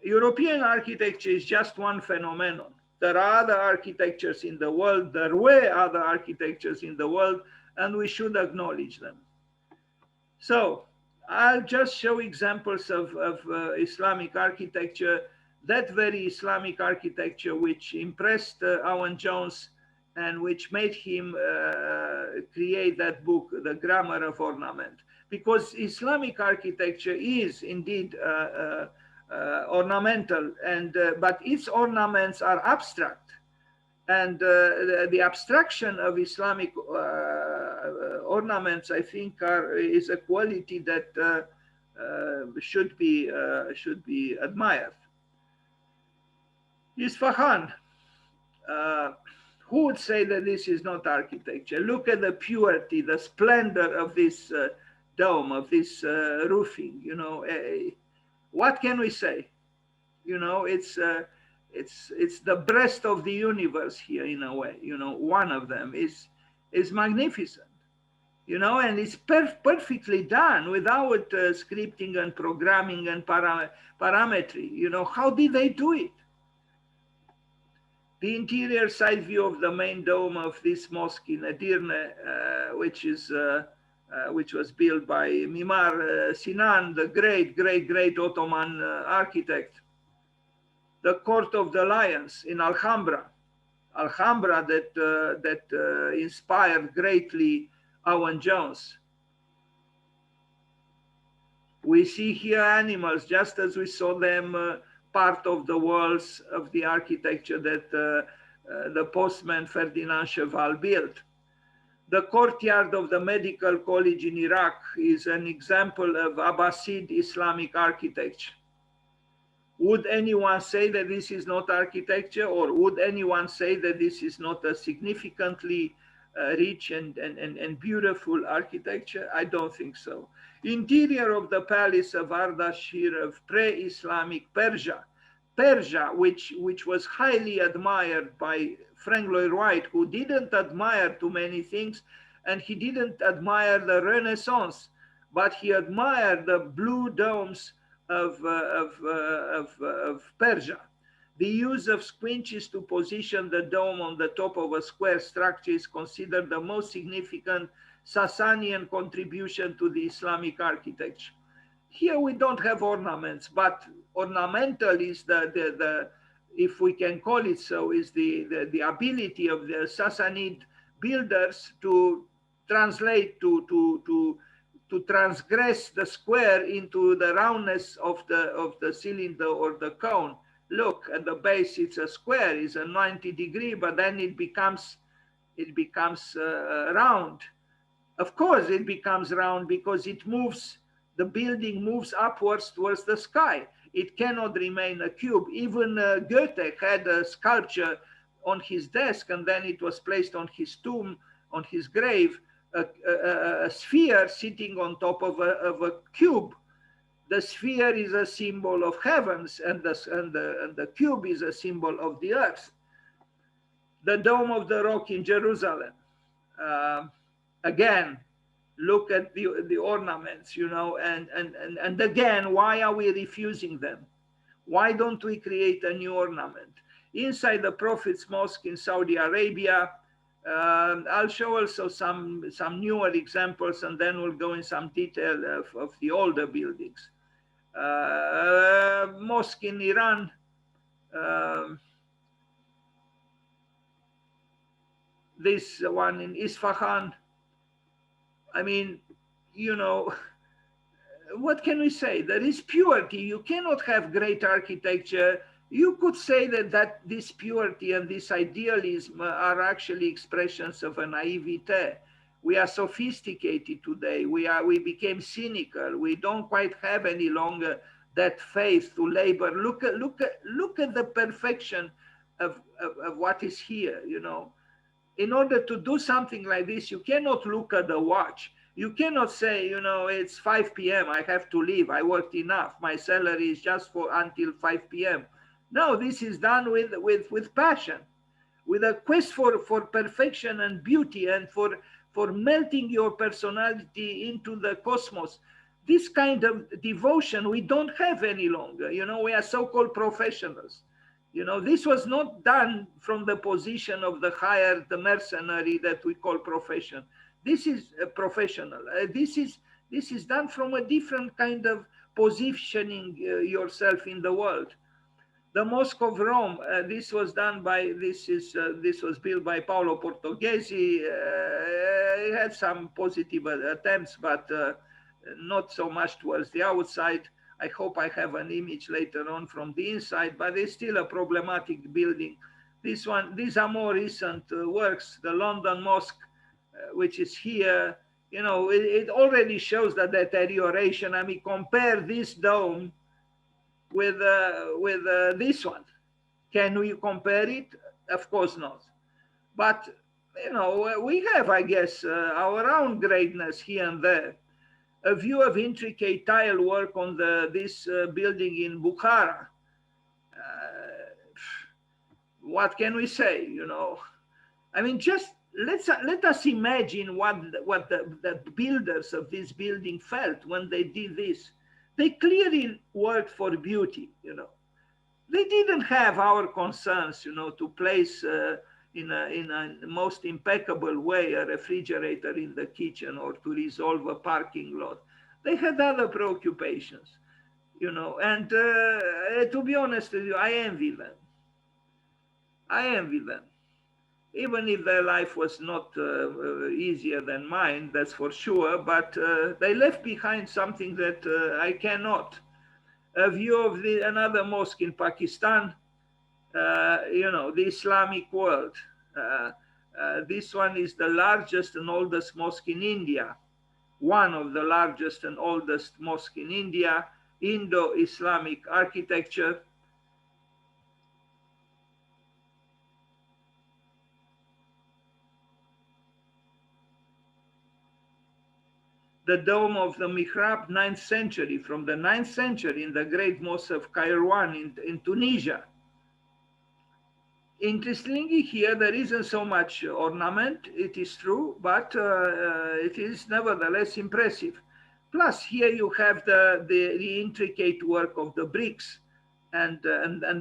European architecture is just one phenomenon. There are other architectures in the world, there were other architectures in the world, and we should acknowledge them. So I'll just show examples of Islamic architecture, that very Islamic architecture which impressed Owen Jones and which made him create that book, The Grammar of Ornament. Because Islamic architecture is indeed ornamental, and but its ornaments are abstract, and the abstraction of Islamic ornaments, I think, is a quality that should be admired. Isfahan, who would say that this is not architecture? Look at the purity, the splendor of this dome, of this roofing. You know, what can we say? You know, it's the breast of the universe here in a way. You know, one of them is magnificent. You know, and it's perfectly done without scripting and programming and parametry. You know, how did they do it? The interior side view of the main dome of this mosque in Edirne, which was built by Mimar Sinan, the great Ottoman architect. The Court of the Lions in Alhambra that inspired greatly Owen Jones. We see here animals just as we saw them part of the walls of the architecture that the postman Ferdinand Cheval built. The courtyard of the Medical College in Iraq is an example of Abbasid Islamic architecture. Would anyone say that this is not architecture, or would anyone say that this is not a significantly rich and beautiful architecture? I don't think so. Interior of the palace of Ardashir of pre-Islamic Persia, which was highly admired by Frank Lloyd Wright, who didn't admire too many things, and he didn't admire the Renaissance, but he admired the blue domes of Persia. The use of squinches to position the dome on the top of a square structure is considered the most significant Sasanian contribution to the Islamic architecture. Here we don't have ornaments, but ornamental is the if we can call it so, is the ability of the Sassanid builders to translate, to transgress the square into the roundness of the cylinder or the cone. Look at the base; it's a square, it's a 90-degree, but then it becomes round. Of course, it becomes round because it moves. The building moves upwards towards the sky. It cannot remain a cube. Even Goethe had a sculpture on his desk, and then it was placed on his tomb, on his grave, a sphere sitting on top of a cube. The sphere is a symbol of heavens, and the cube is a symbol of the earth. The Dome of the Rock in Jerusalem. Again, look at the ornaments, you know, and again, why are we refusing them? Why don't we create a new ornament? Inside the Prophet's Mosque in Saudi Arabia, I'll show also some newer examples, and then we'll go in some detail of the older buildings. Mosque in Iran, this one in Isfahan. I mean, you know, what can we say? There is purity. You cannot have great architecture. You could say that this purity and this idealism are actually expressions of a naivete. We are sophisticated today. We became cynical. We don't quite have any longer that faith to labor. Look at the perfection of what is here, you know. In order to do something like this, you cannot look at the watch. You cannot say, you know, it's 5 p.m. I have to leave. I worked enough. My salary is just for until 5 p.m. No, this is done with passion, with a quest for perfection and beauty, and for melting your personality into the cosmos. This kind of devotion we don't have any longer. You know, we are so-called professionals. You know, this was not done from the position of the hired mercenary that we call profession. This is a professional. This is done from a different kind of positioning yourself in the world. The Mosque of Rome, this was done by, this was built by Paolo Portoghesi. It had some positive attempts, but not so much towards the outside. I hope I have an image later on from the inside, but it's still a problematic building. This one, these are more recent works. The London Mosque, which is here, you know, it already shows the deterioration. I mean, compare this dome with this one. Can we compare it? Of course not. But, you know, we have, I guess, our own greatness here and there. A view of intricate tile work on this building in Bukhara. What can we say, you know? I mean, just let us imagine what the builders of this building felt when they did this. They clearly worked for beauty, you know. They didn't have our concerns, you know, to place in a most impeccable way a refrigerator in the kitchen or to resolve a parking lot. They had other preoccupations, you know, and to be honest with you, I envy them. I envy them. Even if their life was not easier than mine, that's for sure, but they left behind something that I cannot. A view of another mosque in Pakistan, you know, the Islamic world. This one is the largest and oldest mosque in India. One of the largest and oldest mosque in India, Indo-Islamic architecture. The dome of the Mihrab, 9th century, from the 9th century in the great mosque of Kairouan in Tunisia. Interestingly, here there isn't so much ornament, it is true, but it is nevertheless impressive. Plus, here you have the intricate work of the bricks, and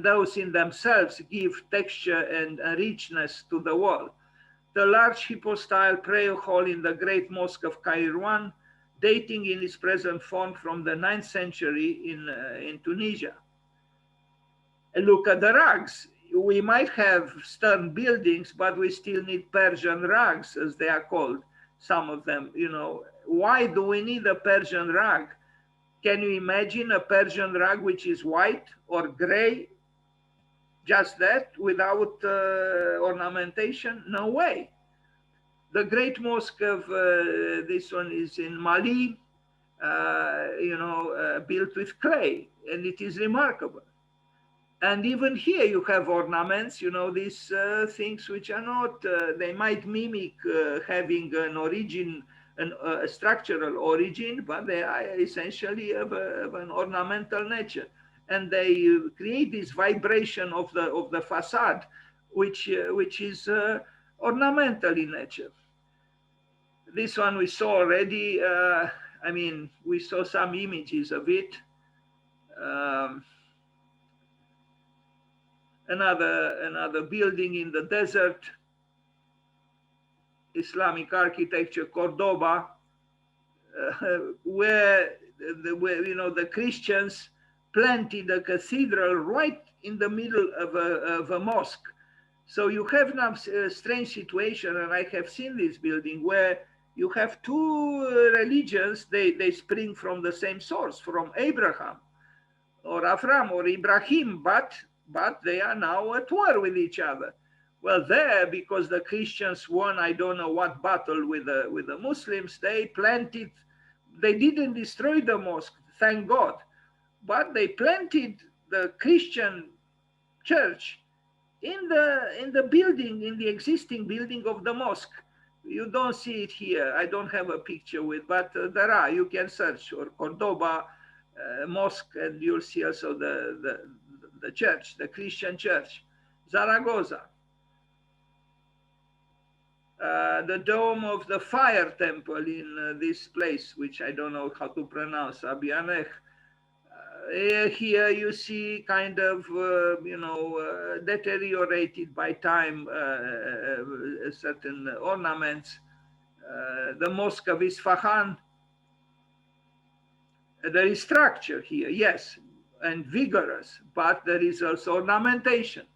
those in themselves give texture and richness to the wall. The large hypostyle prayer hall in the great mosque of Kairouan, dating in its present form from the 9th century in Tunisia. And look at the rugs. We might have stone buildings, but we still need Persian rugs, as they are called, some of them, you know. Why do we need a Persian rug? Can you imagine a Persian rug which is white or gray? Just that, without ornamentation? No way. The great mosque of this one is in Mali, you know, built with clay, and it is remarkable. And even here you have ornaments, you know, these things which are not, they might mimic having an origin, a structural origin, but they are essentially of an ornamental nature. And they create this vibration of the facade, which is ornamental in nature. This one we saw already. I mean, we saw some images of it. Another building in the desert, Islamic architecture, Cordoba, where you know, the Christians planted a cathedral right in the middle of a mosque. So you have now a strange situation, and I have seen this building where you have two religions, they spring from the same source, from Abraham or Avram or Ibrahim, but they are now at war with each other. Well, there, because the Christians won, I don't know what battle with the Muslims, they planted, they didn't destroy the mosque, thank God, but they planted the Christian church in the building, in the existing building of the mosque. You don't see it here. I don't have a picture with, but there are. You can search or Cordoba mosque, and you'll see also the church, the Christian church, Zaragoza. The dome of the fire temple in this place, which I don't know how to pronounce, Abianech. Here you see kind of, deteriorated by time certain ornaments. The Mosque of Isfahan, there is structure here, yes, and vigorous, but there is also ornamentation,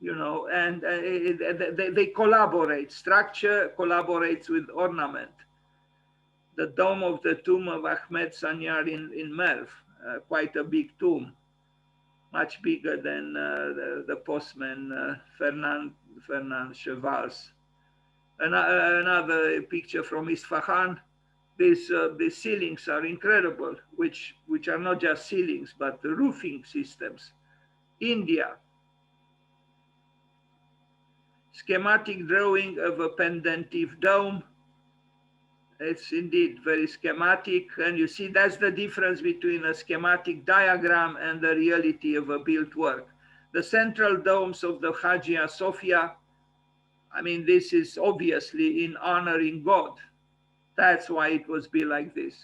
and they collaborate. Structure collaborates with ornament. The dome of the tomb of Ahmed Sanyar in Merv, quite a big tomb, much bigger than the postman Fernand Cheval's. Another picture from Isfahan. These ceilings are incredible, which are not just ceilings, but the roofing systems. India. Schematic drawing of a pendentive dome. It's indeed very schematic, and you see that's the difference between a schematic diagram and the reality of a built work. The central domes of the Hagia Sophia, I mean, this is obviously in honoring God. That's why it was built like this.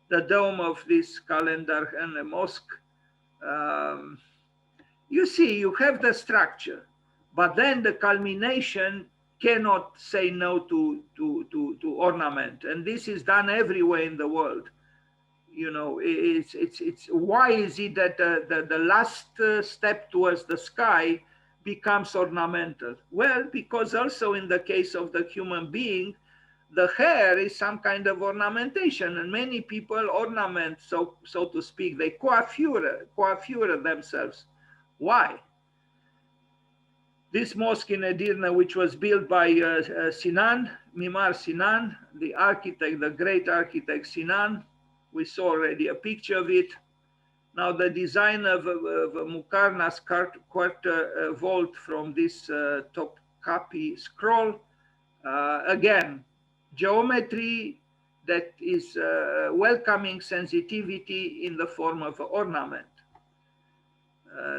The dome of this calendar and the mosque, you see, you have the structure, but then the culmination cannot say no to ornament, and this is done everywhere in the world. It's why is it that the last step towards the sky becomes ornamental? Well, because also in the case of the human being, the hair is some kind of ornamentation, and many people ornament, so to speak, they coiffure themselves. Why? This mosque in Edirne, which was built by Sinan, Mimar Sinan, the architect, the great architect Sinan, we saw already a picture of it. Now the design of Mukarnas quarter vault from this Topkapi scroll, again, geometry that is welcoming sensitivity in the form of ornament.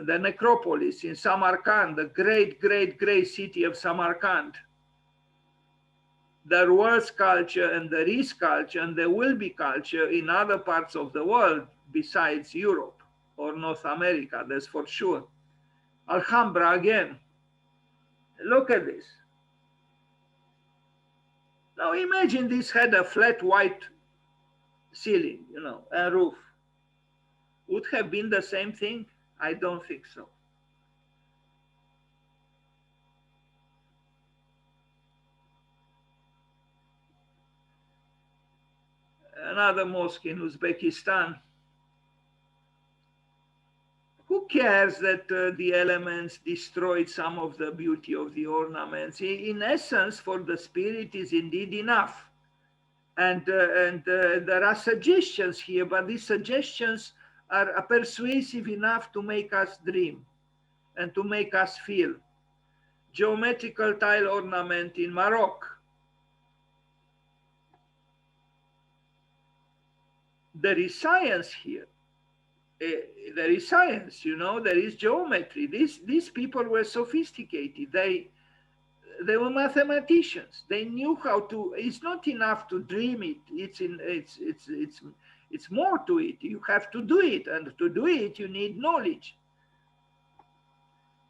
The necropolis in Samarkand, the great city of Samarkand. There was culture and there is culture and there will be culture in other parts of the world besides Europe or North America, that's for sure. Alhambra again. Look at this. Now imagine this had a flat white ceiling, and roof. Would have been the same thing? I don't think so. Another mosque in Uzbekistan. Who cares that the elements destroyed some of the beauty of the ornaments? In essence, for the spirit is indeed enough. And there are suggestions here, but these suggestions are persuasive enough to make us dream and to make us feel. Geometrical tile ornament in Morocco. There is science here. There is science, there is geometry. These people were sophisticated. They were mathematicians. They knew how to. It's not enough to dream it. It's more to it. You have to do it, and to do it, you need knowledge.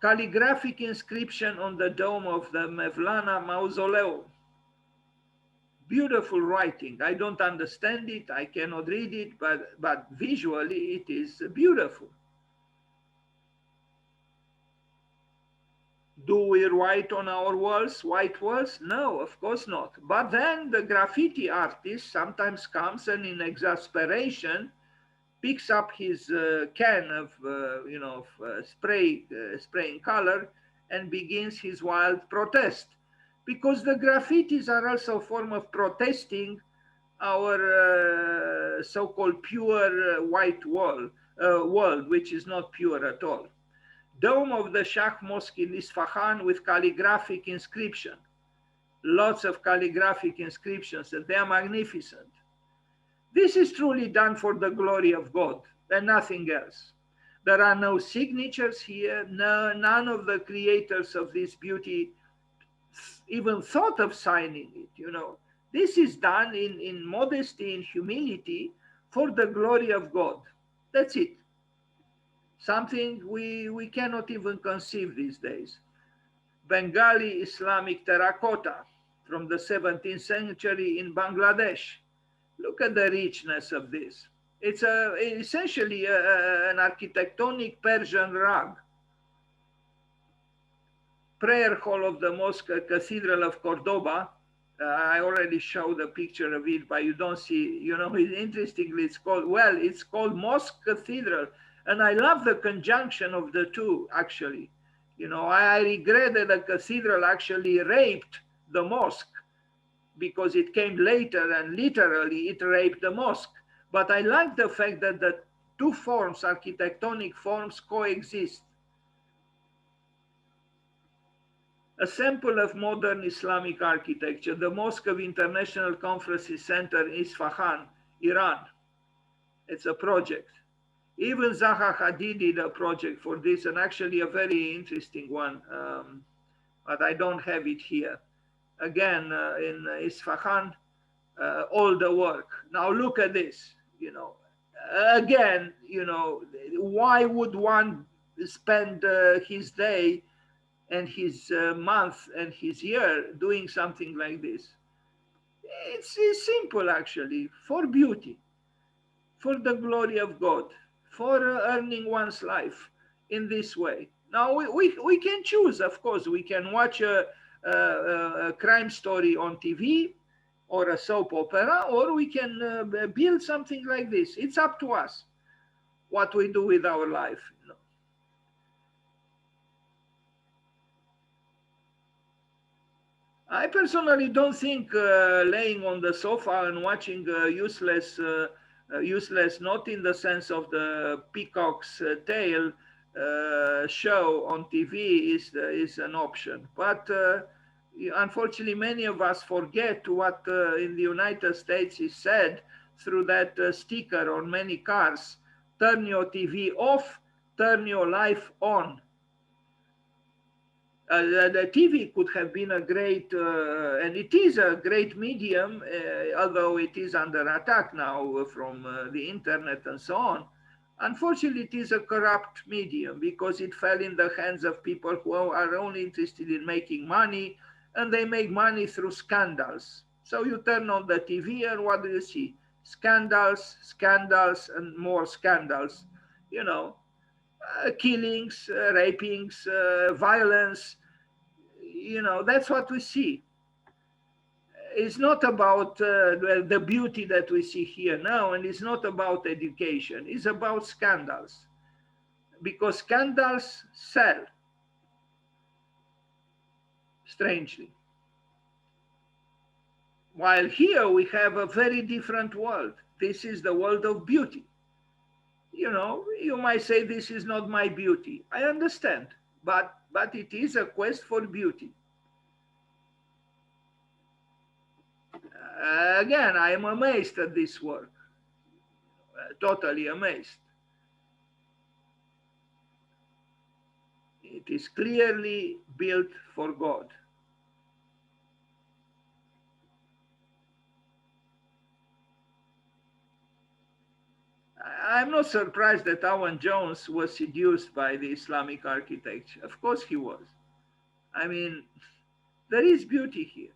Calligraphic inscription on the dome of the Mevlana mausoleum. Beautiful writing. I don't understand it. I cannot read it, but visually it is beautiful. Do we write on our walls, white walls? No, of course not. But then the graffiti artist sometimes comes and in exasperation picks up his can of, spraying color and begins his wild protest. Because the graffitis are also a form of protesting our so-called pure white world, which is not pure at all. Dome of the Shah Mosque in Isfahan with calligraphic inscription. Lots of calligraphic inscriptions, and they are magnificent. This is truly done for the glory of God and nothing else. There are no signatures here. None of the creators of this beauty even thought of signing it, you know. This is done in modesty, in humility, for the glory of God. That's it. Something we cannot even conceive these days. Bengali Islamic terracotta from the 17th century in Bangladesh. Look at the richness of this. It's essentially an architectonic Persian rug. Prayer hall of the Mosque Cathedral of Cordoba. I already showed a picture of it, but you don't see, you know, interestingly, it's called Mosque Cathedral. And I love the conjunction of the two, actually. You know, I regret that the cathedral actually raped the mosque because it came later and literally it raped the mosque. But I like the fact that the two forms, architectonic forms, coexist. A sample of modern Islamic architecture, the Mosque of International Conferences Center in Isfahan, Iran. It's a project. Even Zaha Hadid did a project for this, and actually a very interesting one, but I don't have it here. Again, in Isfahan, all the work. Now look at this, you know. Again, you know, why would one spend his day and his month and his year doing something like this? It's simple, actually, for beauty, for the glory of God, for earning one's life in this way. Now, we can choose, of course. We can watch a crime story on TV or a soap opera, or we can build something like this. It's up to us what we do with our life. You know. I personally don't think laying on the sofa and watching useless, not in the sense of the peacock's tail show on TV is an option. But unfortunately, many of us forget what in the United States is said through that sticker on many cars: turn your TV off, turn your life on. The TV could have been a great, and it is a great medium, although it is under attack now from the internet and so on. Unfortunately, it is a corrupt medium because it fell in the hands of people who are only interested in making money, and they make money through scandals. So you turn on the TV and what do you see? Scandals, scandals, and more scandals, you know. Killings, rapings, violence, you know, that's what we see. It's not about the beauty that we see here now, and it's not about education. It's about scandals, because scandals sell, strangely. While here we have a very different world. This is the world of beauty. You know, you might say this is not my beauty. I understand, but it is a quest for beauty. Again, I am amazed at this work, totally amazed. It is clearly built for God. I'm not surprised that Owen Jones was seduced by the Islamic architecture. Of course he was. I mean, there is beauty here,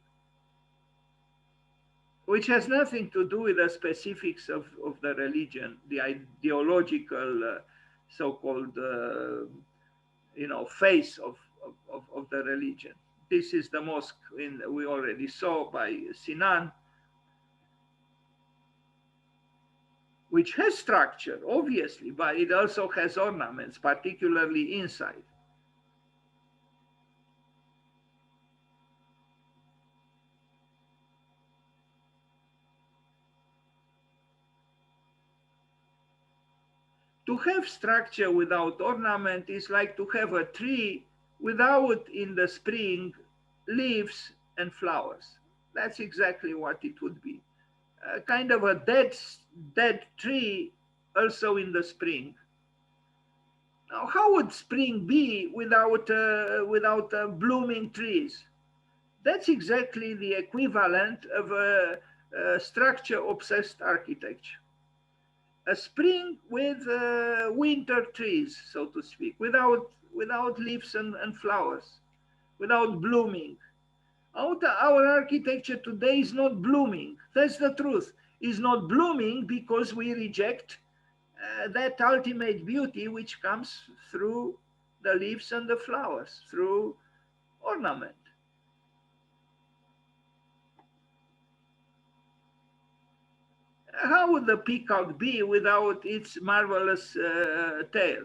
which has nothing to do with the specifics of the religion, the ideological so-called, you know, face of the religion. This is the mosque we already saw by Sinan, which has structure, obviously, but it also has ornaments, particularly inside. To have structure without ornament is like to have a tree without, in the spring, leaves and flowers. That's exactly what it would be. Kind of a dead tree also in the spring. Now, how would spring be without blooming trees? That's exactly the equivalent of a structure-obsessed architecture. A spring with winter trees, so to speak, without leaves and flowers, without blooming. Our architecture today is not blooming. That's the truth. It's not blooming because we reject that ultimate beauty which comes through the leaves and the flowers, through ornament. How would the peacock be without its marvelous tail?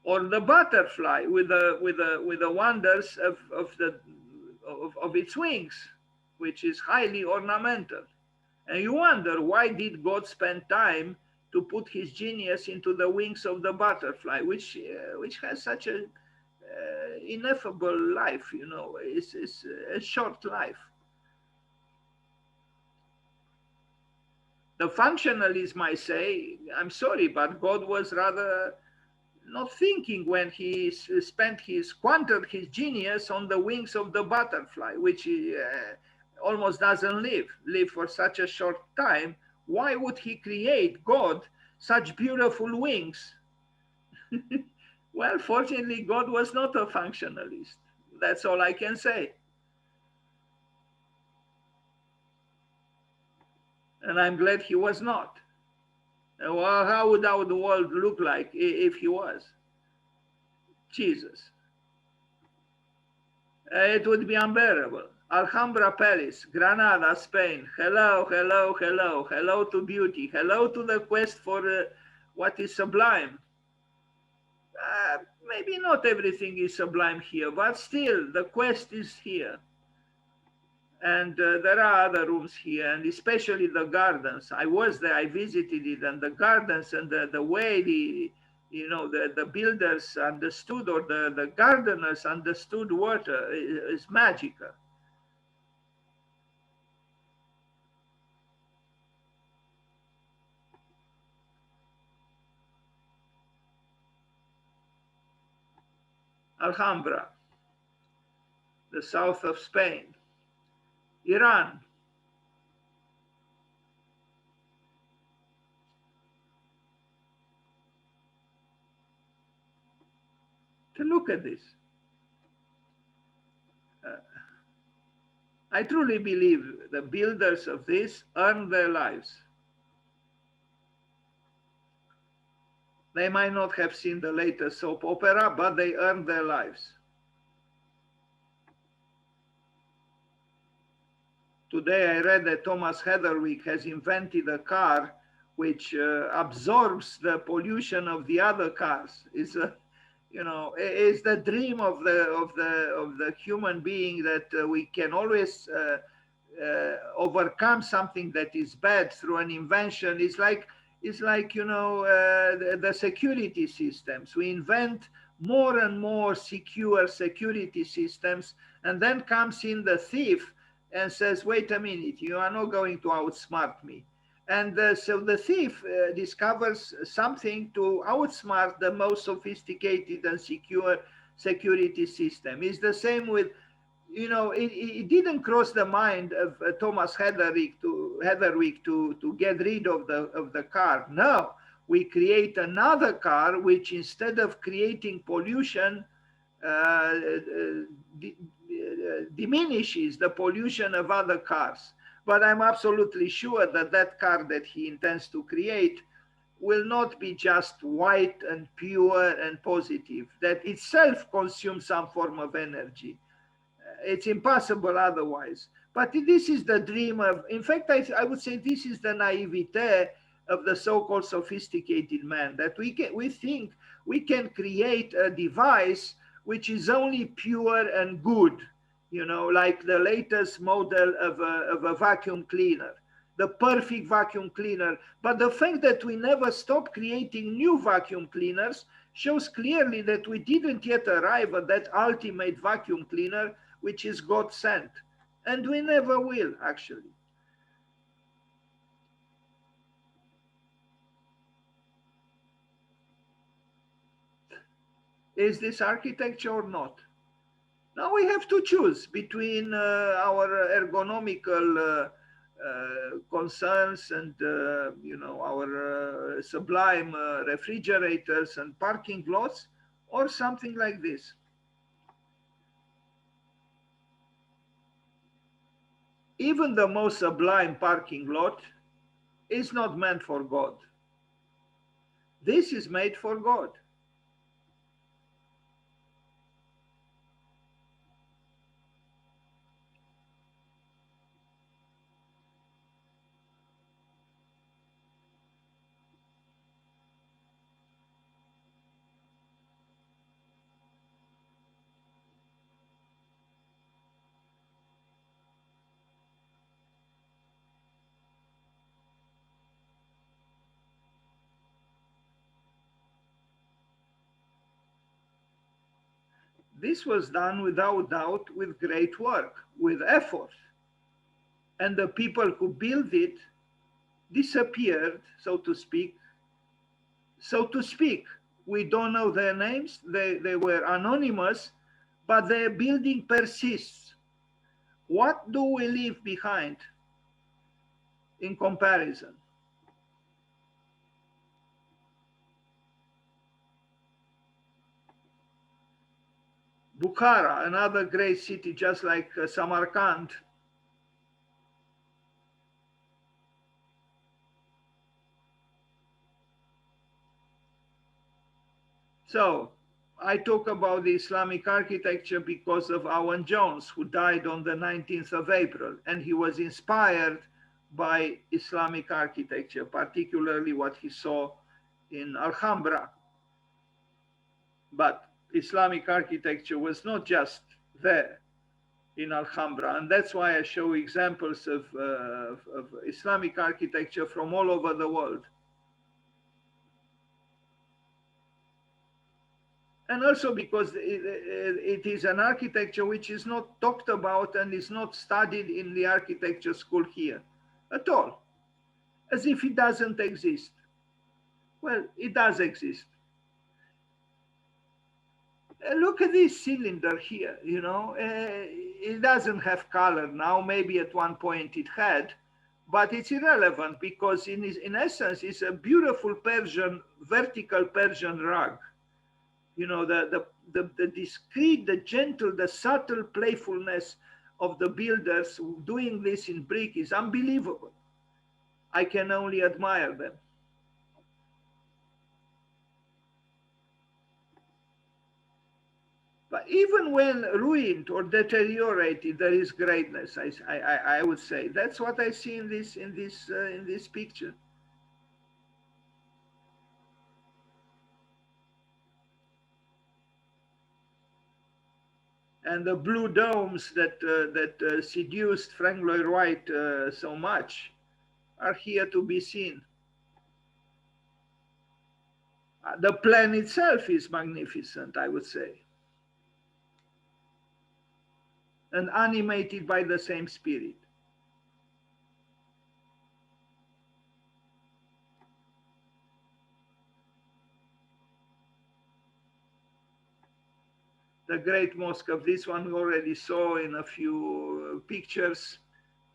Or the butterfly with the wonders of its wings, which is highly ornamental. And you wonder, why did God spend time to put his genius into the wings of the butterfly, which has such a ineffable life, it's a short life. The functionalists might say, I'm sorry, but God was rather not thinking when he squandered his genius on the wings of the butterfly, which almost doesn't live for such a short time. Why would he create, God, such beautiful wings? Well, fortunately, God was not a functionalist. That's all I can say. And I'm glad he was not. Well, how would our world look like if he was? Jesus. It would be unbearable. Alhambra Palace, Granada, Spain. Hello, hello, hello. Hello to beauty. Hello to the quest for what is sublime. Maybe not everything is sublime here, but still the quest is here. And there are other rooms here, and especially the gardens. I was there, I visited it, and the gardens and the way the builders understood, or the gardeners understood water is magical. Alhambra, the south of Spain. Iran. To look at this. I truly believe the builders of this earned their lives. They might not have seen the latest soap opera, but they earned their lives. Today I read that Thomas Heatherwick has invented a car which absorbs the pollution of the other cars. It's the dream of the human being that we can always overcome something that is bad through an invention. It's like the security systems. We invent more and more secure security systems, and then comes in the thief and says, wait a minute, you are not going to outsmart me. And so the thief discovers something to outsmart the most sophisticated and secure security system. It's the same with, it didn't cross the mind of Thomas Heatherwick to get rid of the car. No, we create another car which, instead of creating pollution, diminishes the pollution of other cars. But I'm absolutely sure that that car that he intends to create will not be just white and pure and positive, that itself consumes some form of energy. It's impossible otherwise. But this is the dream of, in fact, I would say this is the naivete of the so-called sophisticated man, that we think we can create a device which is only pure and good, like the latest model of a vacuum cleaner, the perfect vacuum cleaner. But the fact that we never stop creating new vacuum cleaners shows clearly that we didn't yet arrive at that ultimate vacuum cleaner, which is God sent. And we never will, actually. Is this architecture or not? Now we have to choose between our ergonomical concerns and our sublime refrigerators and parking lots, or something like this. Even the most sublime parking lot is not meant for God. This is made for God. This was done without doubt with great work, with effort. And the people who built it disappeared, so to speak. So to speak, we don't know their names, they were anonymous, but their building persists. What do we leave behind in comparison? Bukhara, another great city, just like Samarkand. So I talk about the Islamic architecture because of Owen Jones, who died on the 19th of April, and he was inspired by Islamic architecture, particularly what he saw in Alhambra. But Islamic architecture was not just there in Alhambra, and that's why I show examples of Islamic architecture from all over the world. And also because it is an architecture which is not talked about and is not studied in the architecture school here at all, as if it doesn't exist. Well, it does exist. Look at this cylinder here, it doesn't have color now. Maybe at one point it had, but it's irrelevant because in essence, it's a beautiful vertical Persian rug. The discreet, the gentle, the subtle playfulness of the builders doing this in brick is unbelievable. I can only admire them. But even when ruined or deteriorated, there is greatness. I would say that's what I see in this picture. And the blue domes that seduced Frank Lloyd Wright so much are here to be seen. The plan itself is magnificent, I would say, and animated by the same spirit. The great mosque of this one we already saw in a few pictures.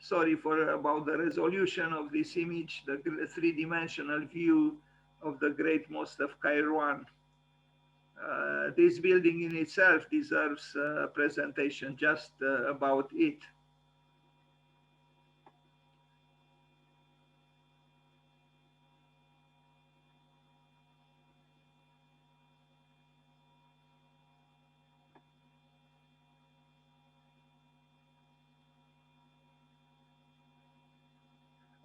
Sorry about the resolution of this image, the three-dimensional view of the great mosque of Kairouan. This building in itself deserves a presentation just about it.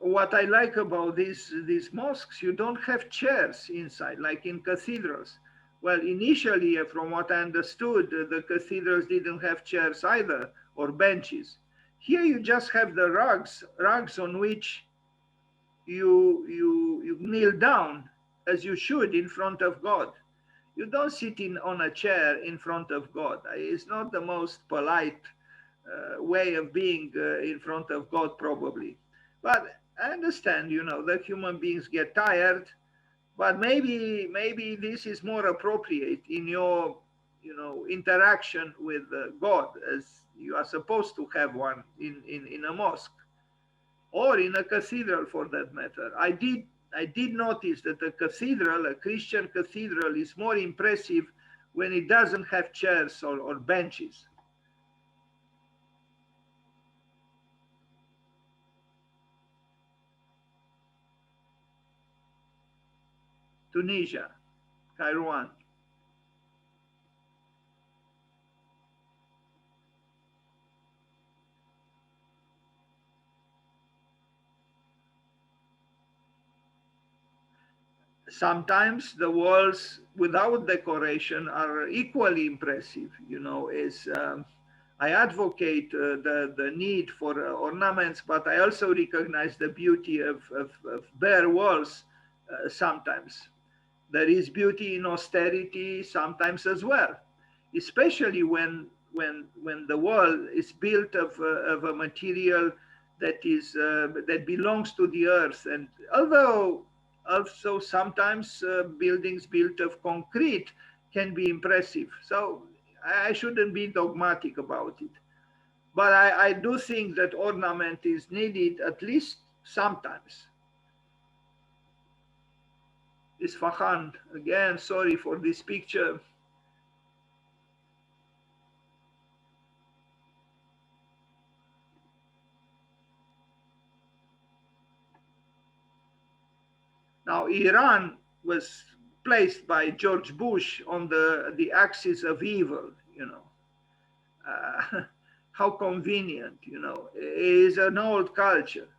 What I like about these mosques, you don't have chairs inside, like in cathedrals. Well, initially, from what I understood, the cathedrals didn't have chairs either, or benches. Here you just have the rugs on which you kneel down, as you should, in front of God. You don't sit on a chair in front of God. It's not the most polite way of being in front of God, probably. But I understand, that human beings get tired, but maybe this is more appropriate in your interaction with God, as you are supposed to have one in a mosque or in a cathedral for that matter. I did notice that a Christian cathedral, is more impressive when it doesn't have chairs or benches. Tunisia, Kairouan. Sometimes the walls without decoration are equally impressive. I advocate the need for ornaments, but I also recognize the beauty of bare walls sometimes. There is beauty in austerity sometimes as well, especially when the wall is built of a material that belongs to the earth. And although also sometimes buildings built of concrete can be impressive, so I shouldn't be dogmatic about it. But I do think that ornament is needed at least sometimes. Isfahan, again, sorry for this picture. Now, Iran was placed by George Bush on the axis of evil, how convenient, It is an old culture,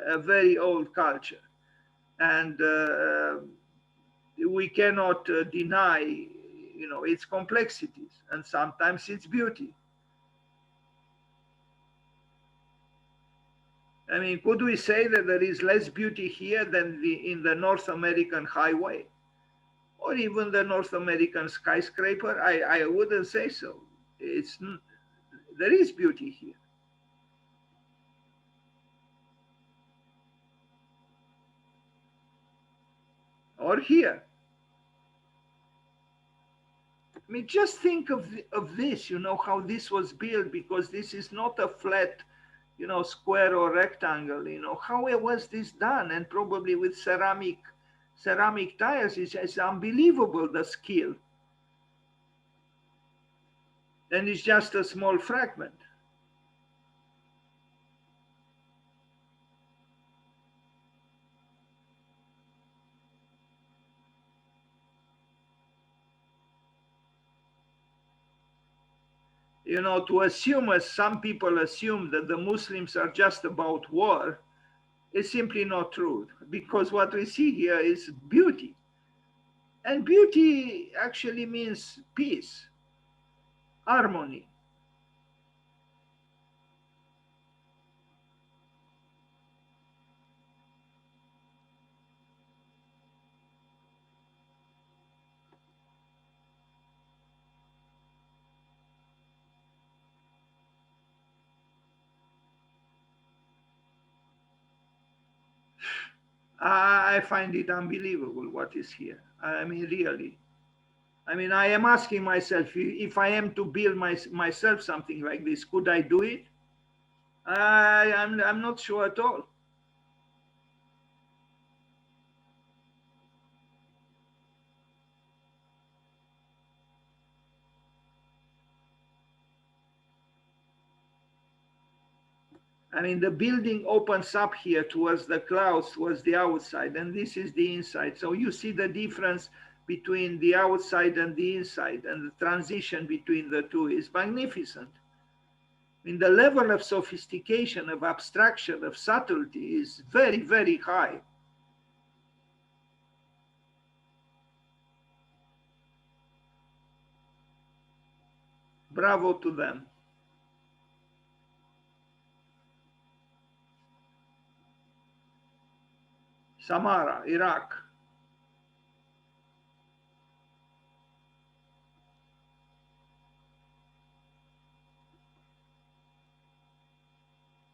a very old culture. And we cannot deny, its complexities and sometimes its beauty. I mean, could we say that there is less beauty here than in the North American highway or even the North American skyscraper? I wouldn't say so. There is beauty here. Or here. I mean, just think of this, how this was built, because this is not a flat, square or rectangle, how was this done? And probably with ceramic tiles, it's unbelievable, the skill. And it's just a small fragment. To assume, as some people assume, that the Muslims are just about war is simply not true, because what we see here is beauty. And beauty actually means peace, harmony. I find it unbelievable what is here. I mean, really. I mean, I am asking myself, if I am to build myself something like this, could I do it? I'm not sure at all. I mean, the building opens up here towards the clouds, towards the outside, and this is the inside. So you see the difference between the outside and the inside, and the transition between the two is magnificent. I mean, the level of sophistication, of abstraction, of subtlety is very, very high. Bravo to them. Samarra, Iraq.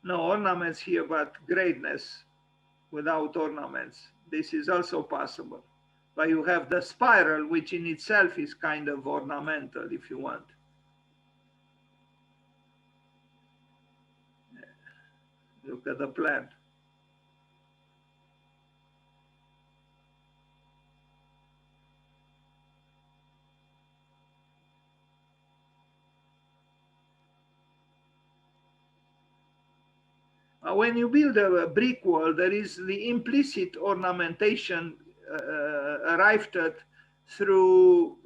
No ornaments here, but greatness without ornaments. This is also possible. But you have the spiral, which in itself is kind of ornamental, if you want. Look at the plan. When you build a brick wall, there is the implicit ornamentation arrived at through,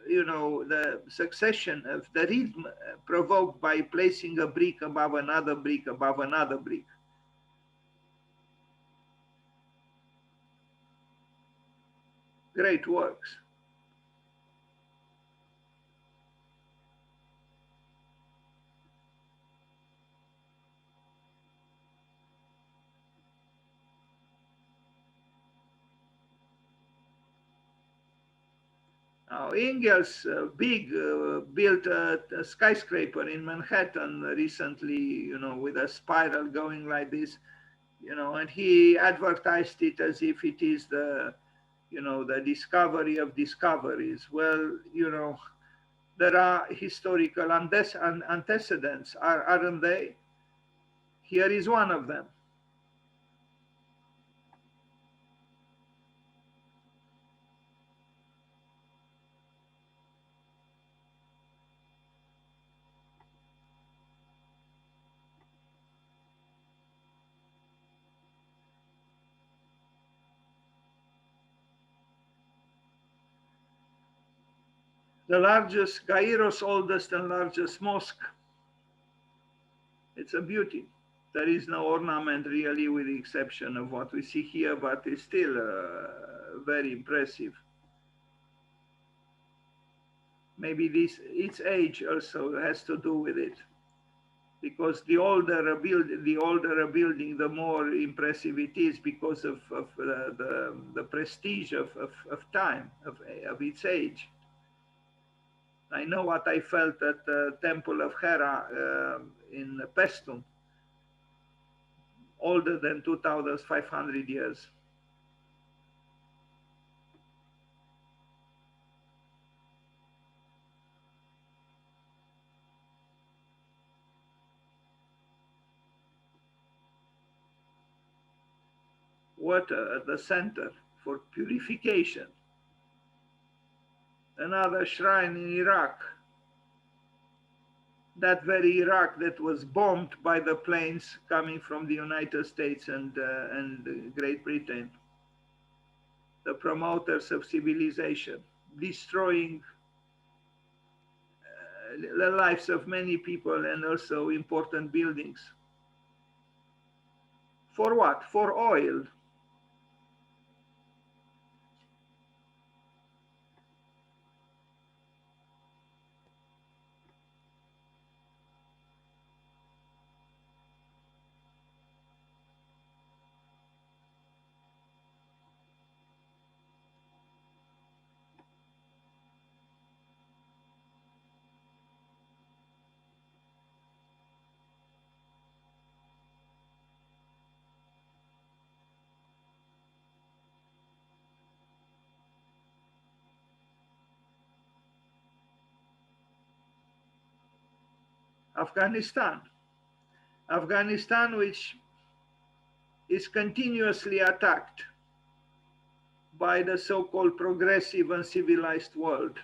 the succession of the rhythm provoked by placing a brick above another brick above another brick. Great works. Now, Ingalls built a skyscraper in Manhattan recently, with a spiral going like this, and he advertised it as if it is the discovery of discoveries. Well, there are historical antecedents, aren't they? Here is one of them. The largest, Cairo's oldest and largest mosque. It's a beauty. There is no ornament really, with the exception of what we see here, but it's still very impressive. Maybe its age also has to do with it, because the older a building, the more impressive it is, because of the prestige of time, of its age. I know what I felt at the Temple of Hera in Paestum, older than 2,500 years. Water at the center for purification. Another shrine in Iraq. That very Iraq that was bombed by the planes coming from the United States and Great Britain. The promoters of civilization, destroying the lives of many people and also important buildings. For what? For oil. Afghanistan. Afghanistan, which is continuously attacked by the so-called progressive and civilized world.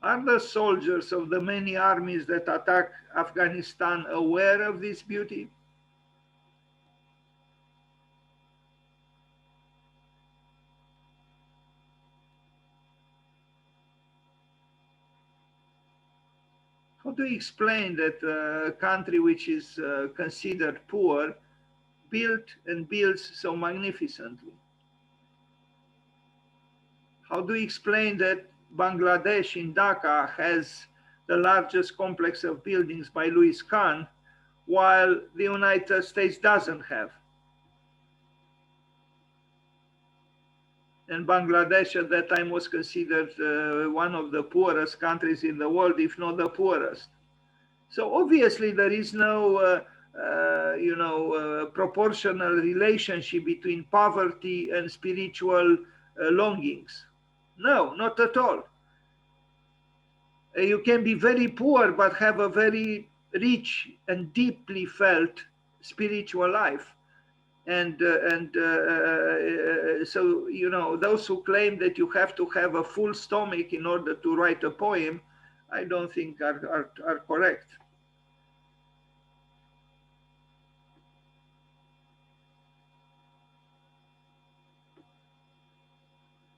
Are the soldiers of the many armies that attack Afghanistan aware of this beauty? How do you explain that a country which is considered poor built and builds so magnificently? How do you explain that Bangladesh in Dhaka has the largest complex of buildings by Louis Kahn, while the United States doesn't have. And Bangladesh at that time was considered one of the poorest countries in the world, if not the poorest. So obviously there is no proportional relationship between poverty and spiritual longings. No, not at all. You can be very poor but have a very rich and deeply felt spiritual life. And so, you know, those who claim that you have to have a full stomach in order to write a poem, I don't think are correct.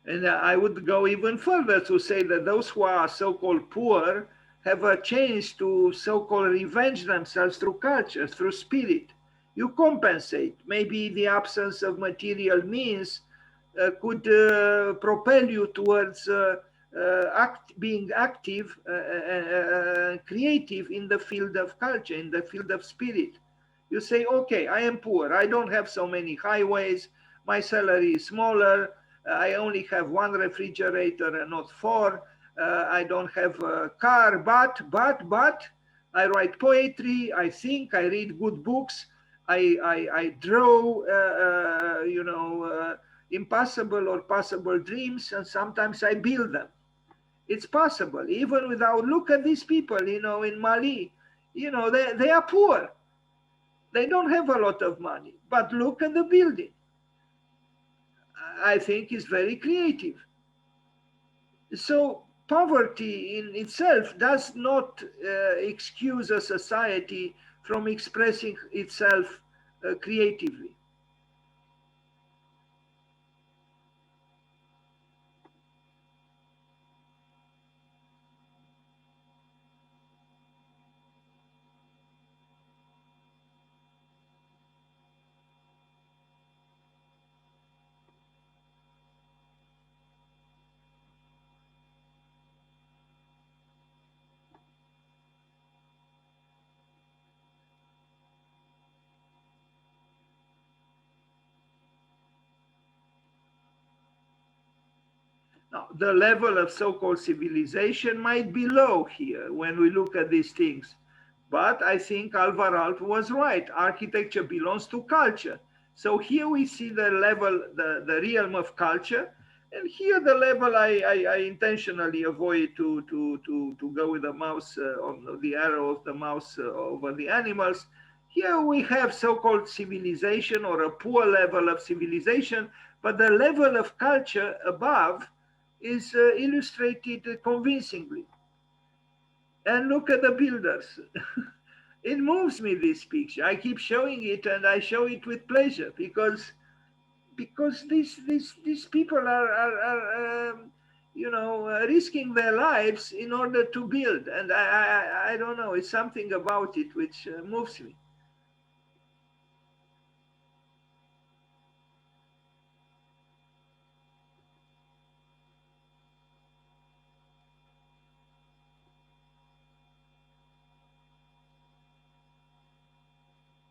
And I would go even further to say that those who are so-called poor have a chance to so-called revenge themselves through culture, through spirit. You compensate. Maybe the absence of material means could propel you towards being active, creative in the field of culture, in the field of spirit. You say, okay, I am poor. I don't have so many highways. My salary is smaller. I only have one refrigerator and not four. I don't have a car, but I write poetry. I think, I read good books. I draw, impossible or possible dreams, and sometimes I build them. It's possible, even without, look at these people, you know, in Mali, you know, they are poor. They don't have a lot of money, but look at the building. I think is very creative. So poverty in itself does not excuse a society from expressing itself creatively. Now, the level of so-called civilization might be low here when we look at these things. But I think Alvar Aalto was right. Architecture belongs to culture. So here we see the level, the realm of culture. And here the level I intentionally avoid to go with the mouse, on the arrow of the mouse over the animals. Here we have so-called civilization or a poor level of civilization, but the level of culture above is illustrated convincingly. And look at the builders. It moves me, this picture. I keep showing it, and I show it with pleasure because these people are risking their lives in order to build. And I don't know, it's something about it which moves me.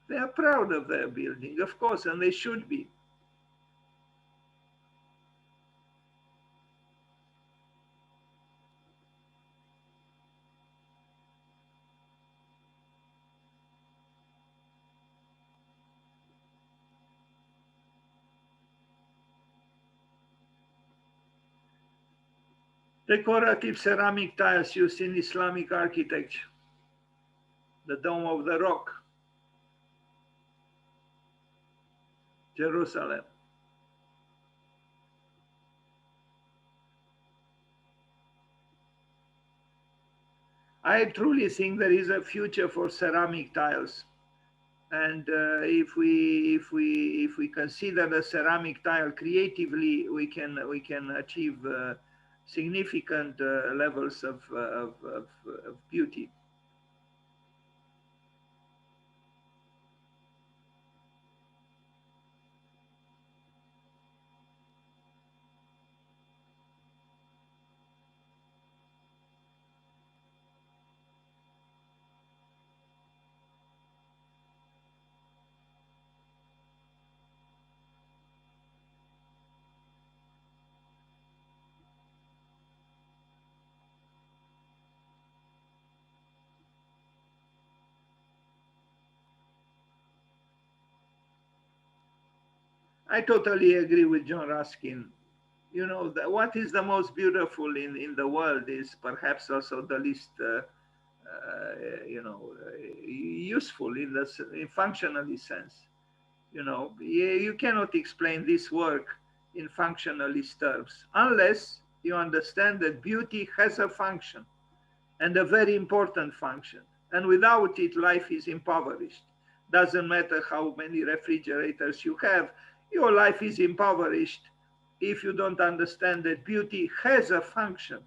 They are proud of their building, of course, and they should be. Decorative ceramic tiles used in Islamic architecture. The Dome of the Rock, Jerusalem. I truly think there is a future for ceramic tiles. And if we consider the ceramic tile creatively, we can achieve significant levels of beauty. I totally agree with John Ruskin. You know, what is the most beautiful in the world is perhaps also the least, useful in functionally sense. You know, you cannot explain this work in functionalist terms unless you understand that beauty has a function, and a very important function. And without it, life is impoverished. Doesn't matter how many refrigerators you have, your life is impoverished if you don't understand that beauty has a function.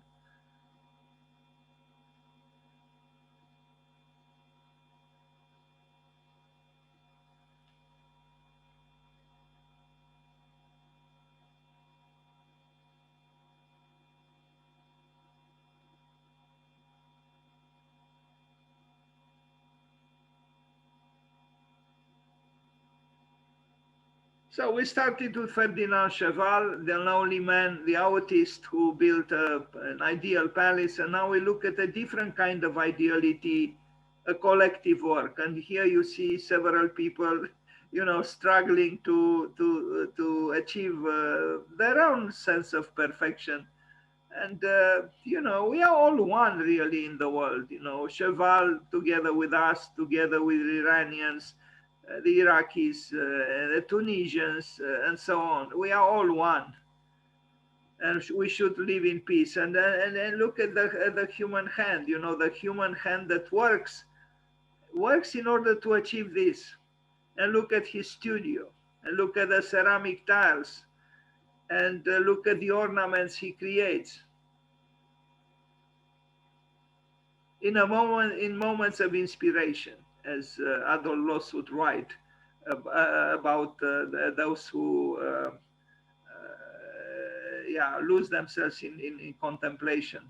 So we started with Ferdinand Cheval, the lonely man, the autist who built an ideal palace. And now we look at a different kind of ideality, a collective work. And here you see several people, you know, struggling to achieve their own sense of perfection. And, you know, we are all one really in the world. You know, Cheval together with us, together with Iranians, the Iraqis, the Tunisians, and so on. We are all one, and we should live in peace. And look at the human hand. You know, the human hand that works in order to achieve this. And look at his studio, and look at the ceramic tiles, and look at the ornaments he creates. In moments of inspiration, as Adolf Loos would write about those who lose themselves in contemplation.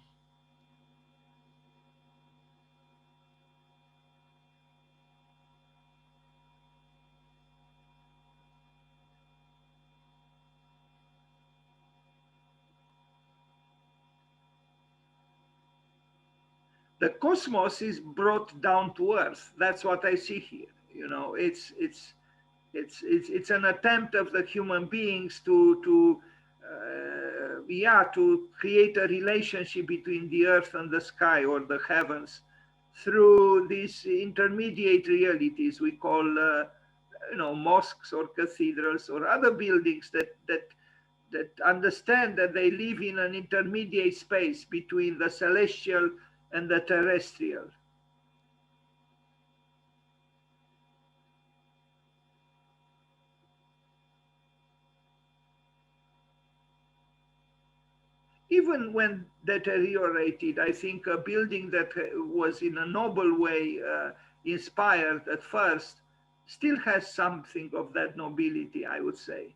The cosmos is brought down to earth. That's what I see here. You know, it's an attempt of the human beings to create a relationship between the earth and the sky or the heavens through these intermediate realities we call mosques or cathedrals or other buildings that understand that they live in an intermediate space between the celestial and the terrestrial. Even when deteriorated, I think a building that was in a noble way inspired at first still has something of that nobility, I would say.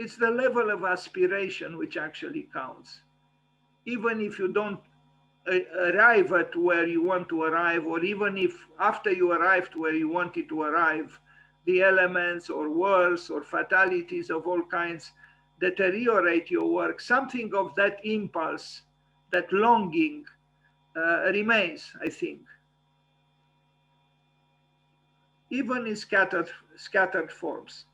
It's the level of aspiration which actually counts. Even if you don't arrive at where you want to arrive, or even if after you arrived where you wanted to arrive, the elements or wars or fatalities of all kinds deteriorate your work, something of that impulse, that longing remains, I think, even in scattered forms.